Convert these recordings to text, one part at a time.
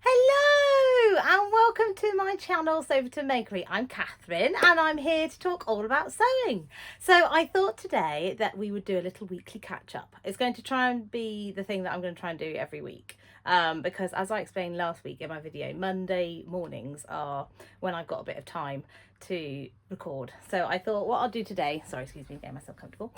Hello and welcome to my channel, Sober to Makery. I'm Catherine and I'm here to talk all about sewing. So I thought today that we would do a little weekly catch up. It's going to try and be the thing that I'm going to try and do every week. Because as I explained last week in my video, Monday mornings are when I've got a bit of time to record. So I thought what I'll do today, sorry, excuse me, getting myself comfortable.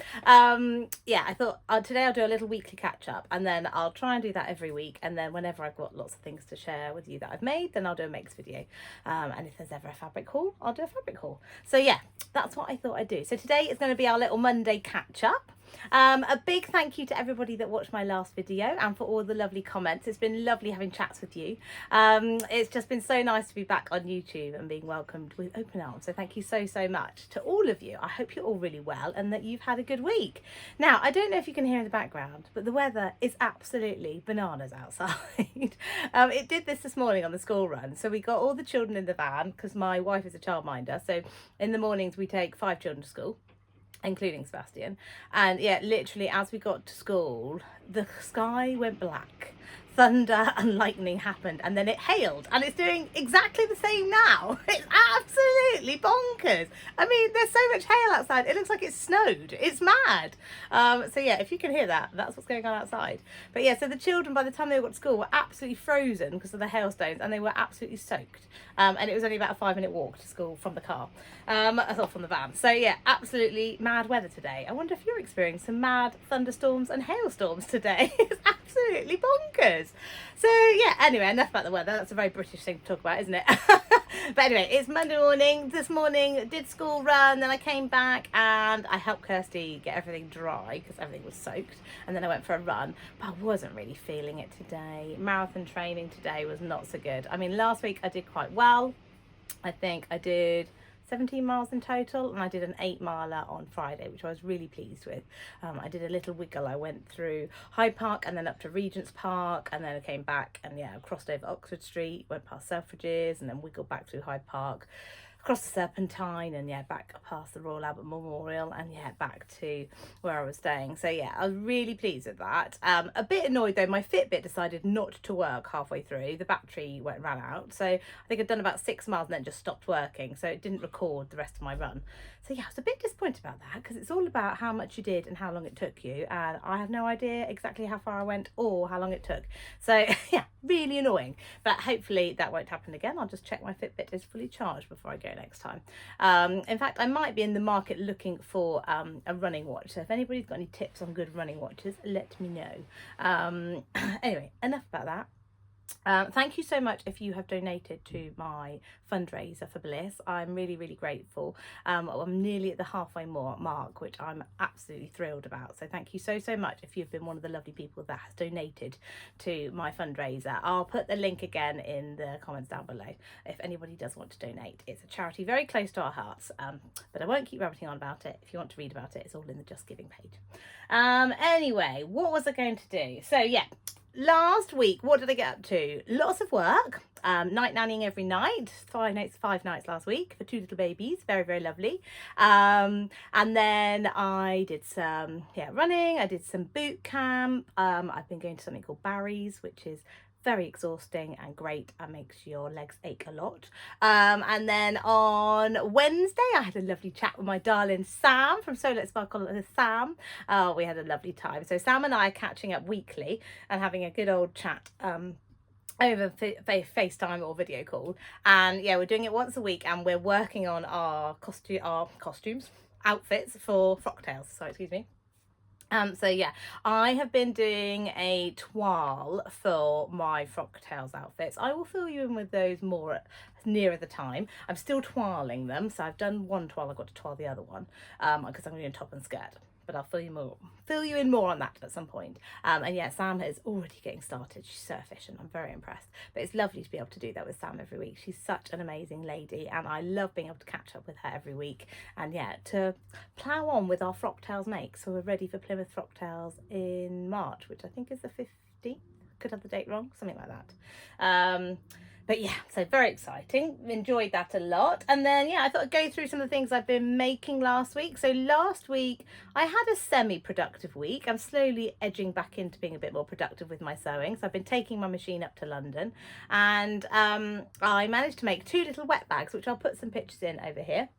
Yeah, I thought today I'll do a little weekly catch up and then I'll try and do that every week. And then whenever I've got lots of things to share with you that I've made, then I'll do a makes video. And if there's ever a fabric haul, I'll do a fabric haul. So yeah, that's what I thought I'd do. So today is going to be our little Monday catch up. A big thank you to everybody that watched my last video and for all the lovely comments. It's been lovely having chats with you. It's just been so nice to be back on YouTube and being welcomed with open arms. So thank you so much to all of you. I hope you're all really well and that you've had a good week. Now, I don't know if you can hear in the background, but the weather is absolutely bananas outside. It did this morning on the school run. So we got all the children in the van because my wife is a childminder. So in the mornings we take 5 children to school, including Sebastian, and yeah, literally as we got to school the sky went black, thunder and lightning happened, and then it hailed, and it's doing exactly the same now. It's absolutely bonkers. I mean, there's so much hail outside, it looks like it's snowed. It's mad. So yeah, if you can hear that, that's what's going on outside. But yeah, so the children, by the time they got to school, were absolutely frozen because of the hailstones, and they were absolutely soaked. And it was only about a 5-minute walk to school from the car, or from the van. So yeah, absolutely mad weather today. I wonder if you're experiencing some mad thunderstorms and hailstorms today. It's absolutely bonkers. So yeah, anyway, enough about the weather. That's a very British thing to talk about, isn't it? But anyway, it's Monday morning. This morning did school run, then I came back and I helped Kirsty get everything dry because everything was soaked, and then I went for a run, but I wasn't really feeling it today. Marathon training today was not so good. I mean, last week I did quite well. I think I did 17 miles in total, and I did an 8-miler on Friday, which I was really pleased with. I did a little wiggle. I went through Hyde Park and then up to Regent's Park, and then I came back and yeah, crossed over Oxford Street, went past Selfridges, and then wiggled back through Hyde Park, across the Serpentine, and yeah, back past the Royal Albert Memorial, and yeah, back to where I was staying. So yeah, I was really pleased with that. A bit annoyed though, my Fitbit decided not to work halfway through. The battery ran out, so I think I'd done about 6 miles and then just stopped working, so it didn't record the rest of my run. So yeah, I was a bit disappointed about that because it's all about how much you did and how long it took you, and I have no idea exactly how far I went or how long it took. So yeah, really annoying, but hopefully that won't happen again. I'll just check my Fitbit is fully charged before I go next time. In fact, I might be in the market looking for a running watch, so if anybody's got any tips on good running watches, let me know. Anyway, enough about that. Thank you so much if you have donated to my fundraiser for Bliss. I'm really grateful. I'm nearly at the halfway mark, which I'm absolutely thrilled about. So thank you so much if you've been one of the lovely people that has donated to my fundraiser. I'll put the link again in the comments down below if anybody does want to donate. It's a charity very close to our hearts, but I won't keep rabbiting on about it. If you want to read about it, it's all in the Just Giving page. Anyway, what was I going to do? So yeah, last week, what did I get up to? Lots of work, night nannying every night, 5 nights last week for 2 little babies, very lovely. And then I did some running, I did some boot camp. I've been going to something called Barry's, which is very exhausting and great and makes your legs ache a lot. And then on Wednesday I had a lovely chat with my darling Sam from So Let's Sparkle with Sam. We had a lovely time. So Sam and I are catching up weekly and having a good old chat over FaceTime or video call, and yeah, we're doing it once a week, and we're working on our costumes, outfits for Frocktails. Sorry, excuse me. So yeah, I have been doing a toile for my Frocktails outfits. I will fill you in with those more nearer the time. I'm still toiling them, so I've done one toile, I've got to toile the other one, because I'm doing top and skirt. But I'll fill you in more on that at some point. And yeah, Sam is already getting started. She's so efficient. I'm very impressed. But it's lovely to be able to do that with Sam every week. She's such an amazing lady, and I love being able to catch up with her every week. And yeah, to plough on with our Frocktails make. So we're ready for Plymouth Frocktails in March, which I think is the 15th. Could have the date wrong, something like that. But yeah, so very exciting. Enjoyed that a lot. And then, yeah, I thought I'd go through some of the things I've been making last week. So last week, I had a semi-productive week. I'm slowly edging back into being a bit more productive with my sewing. So I've been taking my machine up to London, and I managed to make 2 little wet bags, which I'll put some pictures in over here.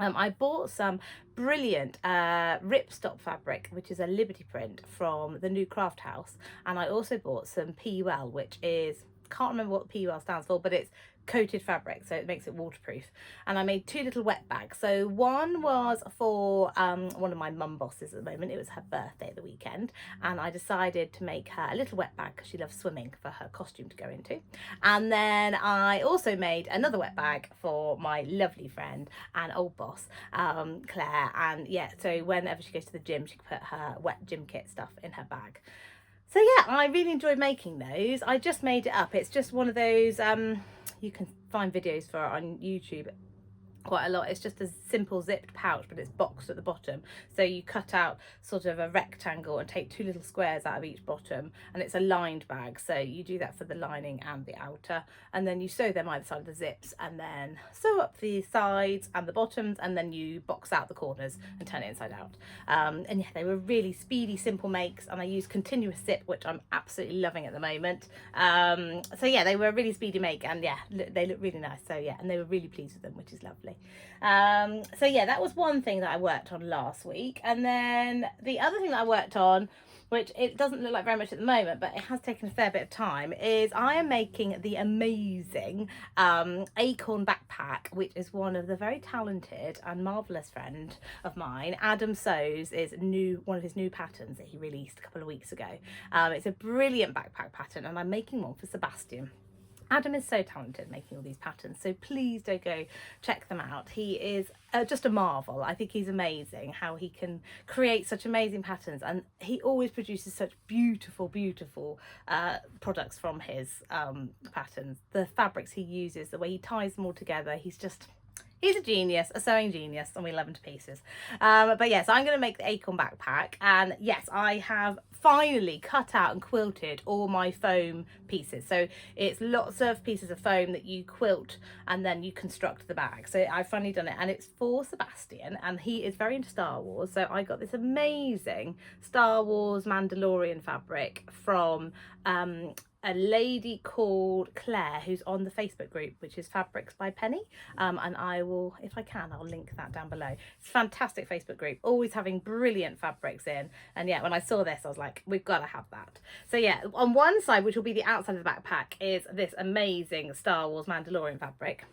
I bought some brilliant ripstop fabric, which is a Liberty print from the new Craft House. And I also bought some PUL, which is, can't remember what PUL stands for, but it's coated fabric, so it makes it waterproof. And I made 2 little wet bags. So one was for one of my mum bosses at the moment. It was her birthday at the weekend, and I decided to make her a little wet bag because she loves swimming, for her costume to go into. And then I also made another wet bag for my lovely friend and old boss, Claire. And yeah, so whenever she goes to the gym, she can put her wet gym kit stuff in her bag. So yeah, I really enjoyed making those. I just made it up. It's just one of those, you can find videos for it on YouTube quite a lot. It's just a simple zipped pouch, but it's boxed at the bottom. So you cut out sort of a rectangle and take 2 little squares out of each bottom, and it's a lined bag. So you do that for the lining and the outer, and then you sew them either side of the zips, and then sew up the sides and the bottoms, and then you box out the corners and turn it inside out. And yeah, they were really speedy, simple makes, and I used continuous zip, which I'm absolutely loving at the moment. So yeah, they were a really speedy make, and yeah, they look really nice. So yeah, and they were really pleased with them, which is lovely. So yeah, that was one thing that I worked on last week. And then the other thing that I worked on, which it doesn't look like very much at the moment, but it has taken a fair bit of time, is I am making the amazing Acorn Backpack, which is one of the very talented and marvellous friend of mine, Adam Sews, is one of his new patterns that he released a couple of weeks ago. It's a brilliant backpack pattern, and I'm making one for Sebastian. Adam is so talented at making all these patterns, so please do go check them out. He is just a marvel. I think he's amazing how he can create such amazing patterns, and he always produces such beautiful products from his patterns. The fabrics he uses, the way he ties them all together, he's a genius, a sewing genius, and we love him to pieces. But yes, I'm going to make the Acorn Backpack, and yes, I have finally cut out and quilted all my foam pieces. So it's lots of pieces of foam that you quilt and then you construct the bag. So I've finally done it, and it's for Sebastian, and he is very into Star Wars. So I got this amazing Star Wars Mandalorian fabric from a lady called Claire, who's on the Facebook group, which is Fabrics by Penny, and I will, if I can, I'll link that down below. It's a fantastic Facebook group, always having brilliant fabrics in. And yeah, when I saw this, I was like, we've got to have that. So yeah, on one side, which will be the outside of the backpack, is this amazing Star Wars Mandalorian fabric.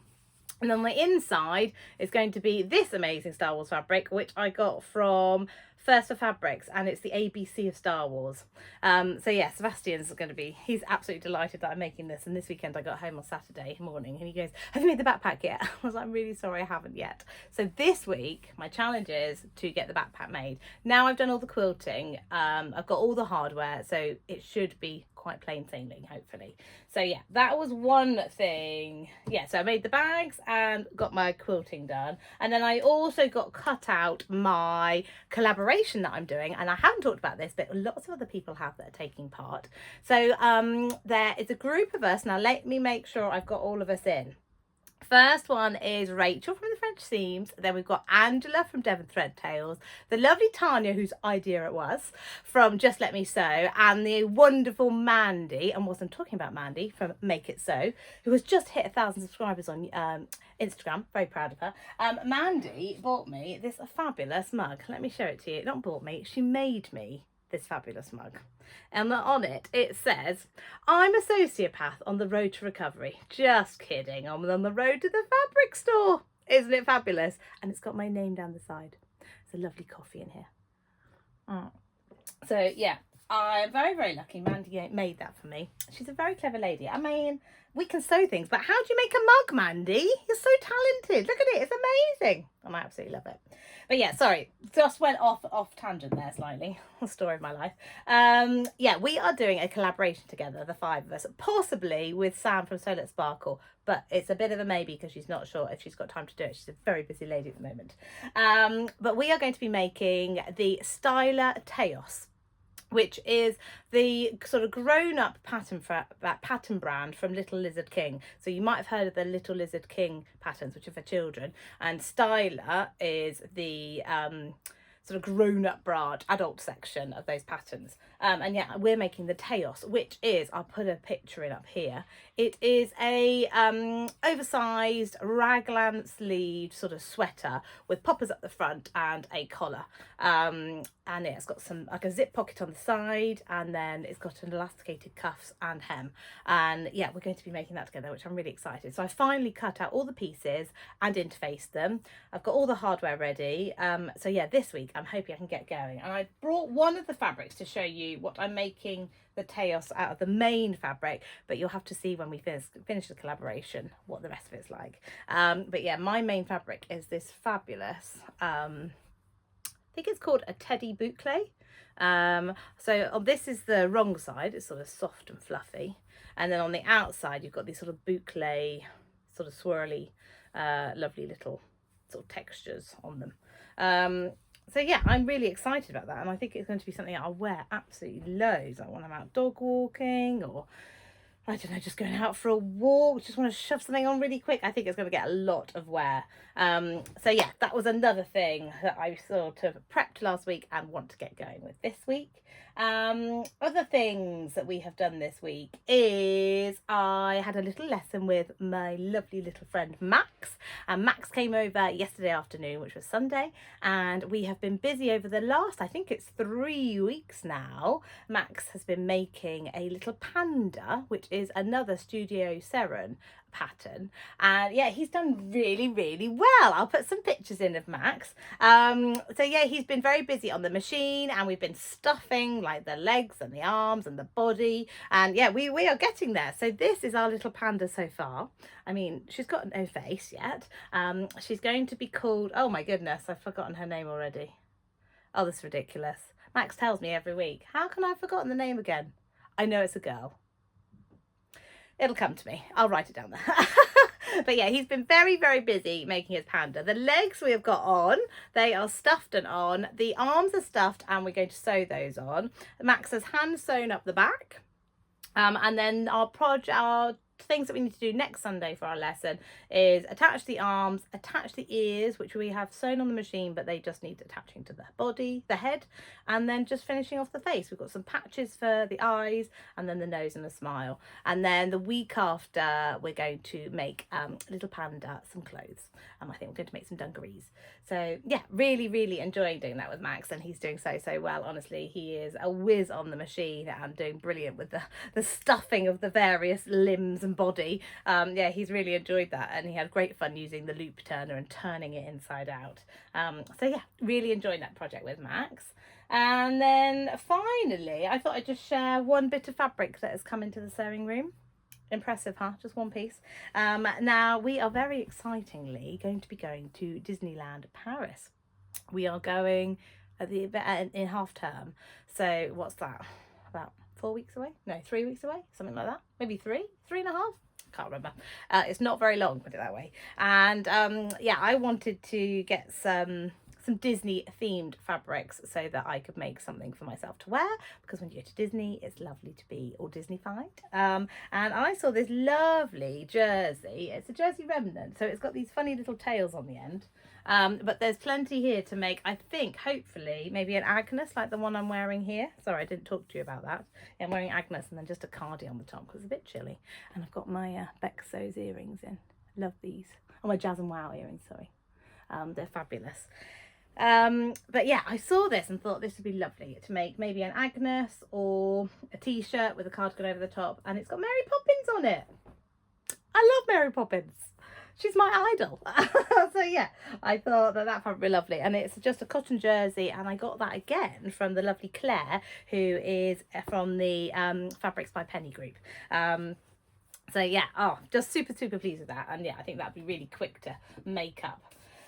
And on the inside is going to be this amazing Star Wars fabric, which I got from First for Fabrics, and it's the ABC of Star Wars. So yeah, Sebastian's going to be, he's absolutely delighted that I'm making this. And this weekend I got home on Saturday morning and he goes, have you made the backpack yet? I was like, I'm really sorry, I haven't yet. So this week my challenge is to get the backpack made. Now I've done all the quilting, I've got all the hardware, so it should be quite plain sailing, hopefully. So yeah, that was one thing. Yeah, so I made the bags and got my quilting done, and then I also got cut out my collaboration that I'm doing, and I haven't talked about this, but lots of other people have that are taking part. So there is a group of us. Now let me make sure I've got all of us in. First one is Rachel from the French Seams. Then we've got Angela from Devon Thread Tales, the lovely Tanya, whose idea it was, from Just Let Me Sew, and the wonderful Mandy, and wasn't talking about Mandy, from Make It Sew, who has just hit 1,000 subscribers on Instagram. Very proud of her. Mandy bought me this fabulous mug. Let me show it to you. Not bought me, she made me this fabulous mug, and on it says, I'm a sociopath on the road to recovery. Just kidding, I'm on the road to the fabric store. Isn't it fabulous? And it's got my name down the side. It's a lovely coffee in here. So yeah, I'm very lucky Mandy made that for me. She's a very clever lady. I mean, we can sew things, but how do you make a mug, Mandy? You're so talented. Look at it, it's amazing. And I absolutely love it. But yeah, sorry, just went off tangent there slightly. The story of my life. Yeah, we are doing a collaboration together, the 5 of us, possibly with Sam from Sew Let Sparkle, but it's a bit of a maybe because she's not sure if she's got time to do it. She's a very busy lady at the moment. But we are going to be making the Styla Taos. which is the sort of grown-up pattern brand from Little Lizard King. So you might have heard of the Little Lizard King patterns, which are for children, and Styla is the sort of grown-up brand, adult section of those patterns. And yeah, we're making the Taos, which is, I'll put a picture in up here. It is a oversized raglan sleeved sort of sweater with poppers at the front and a collar. And yeah, it's got some like a zip pocket on the side, and then it's got an elasticated cuffs and hem. And yeah, we're going to be making that together, which I'm really excited. So I finally cut out all the pieces and interfaced them. I've got all the hardware ready. So yeah, this week I'm hoping I can get going. And I brought one of the fabrics to show you what I'm making the Taos out of, the main fabric, but you'll have to see when we finish the collaboration what the rest of it's like. But yeah, my main fabric is this fabulous I think it's called a teddy boucle. So this is the wrong side, it's sort of soft and fluffy, and then on the outside you've got these sort of boucle, sort of swirly, lovely little sort of textures on them. So yeah, I'm really excited about that, and I think it's going to be something I'll wear absolutely loads, like when I'm out dog walking, or I don't know, just going out for a walk, just want to shove something on really quick. I think it's going to get a lot of wear. So yeah, that was another thing that I sort of prepped last week and want to get going with this week. Other things that we have done this week is I had a little lesson with my lovely little friend Max, and Max came over yesterday afternoon, which was Sunday, and we have been busy over the last, I think it's 3 weeks now. Max has been making a little panda, which is another Studio Seren pattern, and yeah, he's done really well. I'll put some pictures in of Max. So yeah, he's been very busy on the machine, and we've been stuffing like the legs and the arms and the body, and yeah, we are getting there. So this is our little panda so far. I mean, she's got no face yet. She's going to be called, oh my goodness, I've forgotten her name already. Oh, this is ridiculous. Max tells me every week. How can I have forgotten the name again? I know it's a girl. It'll come to me. I'll write it down there. But yeah, he's been very busy making his panda. The legs we have got on, they are stuffed and on. The arms are stuffed, and we're going to sew those on. Max has hand sewn up the back. And then our things that we need to do next Sunday for our lesson is attach the arms, attach the ears, which we have sewn on the machine, but they just need attaching to the body, the head, and then just finishing off the face. We've got some patches for the eyes, and then the nose and the smile. And then the week after, we're going to make little panda some clothes. I think we're going to make some dungarees. So yeah, really enjoying doing that with Max, and he's doing so well. Honestly, he is a whiz on the machine and doing brilliant with the stuffing of the various limbs and body. Yeah, he's really enjoyed that, and he had great fun using the loop turner and turning it inside out. So yeah, really enjoying that project with Max. And then finally, I thought I'd just share one bit of fabric that has come into the sewing room. Impressive, huh? Just one piece. Now we are very excitingly going to be going to Disneyland Paris. We are going at the in half term. So what's that? About 4 weeks away? No, 3 weeks away? Something like that. Maybe 3.5? Can't remember. It's not very long, put it that way. And yeah, I wanted to get some Disney themed fabrics so that I could make something for myself to wear, because when you go to Disney, it's lovely to be all Disney-fied. And I saw this lovely jersey. It's a jersey remnant, so it's got these funny little tails on the end. But there's plenty here to make, I think, hopefully, maybe an Agnes like the one I'm wearing here. Sorry, I didn't talk to you about that. Yeah, I'm wearing Agnes and then just a cardi on the top because it's a bit chilly. And I've got my Bexos earrings in. Love these. Oh, my Jazz and Wow earrings, sorry. They're fabulous. But yeah, I saw this and thought this would be lovely to make maybe an Agnes or a t-shirt with a cardigan over the top, and it's got Mary Poppins on it. I love Mary Poppins. She's my idol. So yeah, I thought that would be lovely, and it's just a cotton jersey, and I got that again from the lovely Claire, who is from the Fabrics by Penny group. So yeah, just super pleased with that, and yeah, I think that'd be really quick to make up.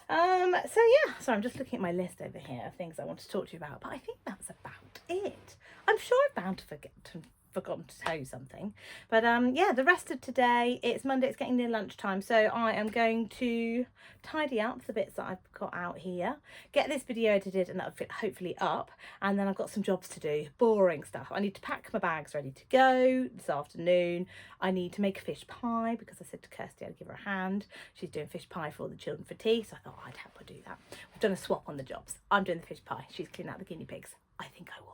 So yeah, so I'm just looking at my list over here of things I want to talk to you about, but I think that's about it. I'm sure I'm bound to forgotten to tell you something. But yeah, the rest of today, it's Monday, it's getting near lunchtime, so I am going to tidy up the bits that I've got out here, get this video edited and hopefully up, and then I've got some jobs to do, boring stuff. I need to pack my bags ready to go this afternoon. I need to make a fish pie because I said to Kirsty I'd give her a hand. She's doing fish pie for all the children for tea, so I thought I'd help her do that. We've done a swap on the jobs. I'm doing the fish pie, she's cleaning out the guinea pigs. I think I won.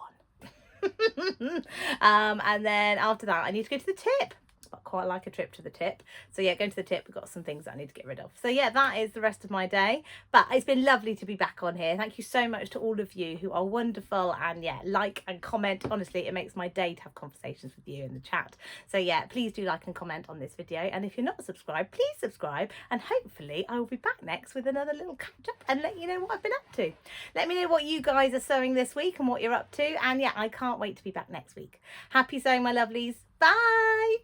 And then after that I need to go to the tip. I quite like a trip to the tip, so yeah, going to the tip, we've got some things that I need to get rid of. So yeah, that is the rest of my day, but it's been lovely to be back on here. Thank you so much to all of you who are wonderful, and yeah, like and comment. Honestly, it makes my day to have conversations with you in the chat. So yeah, please do like and comment on this video, and if you're not subscribed, please subscribe, and hopefully I will be back next with another little catch up and let you know what I've been up to. Let me know what you guys are sewing this week and what you're up to, and yeah, I can't wait to be back next week. Happy sewing, my lovelies. Bye.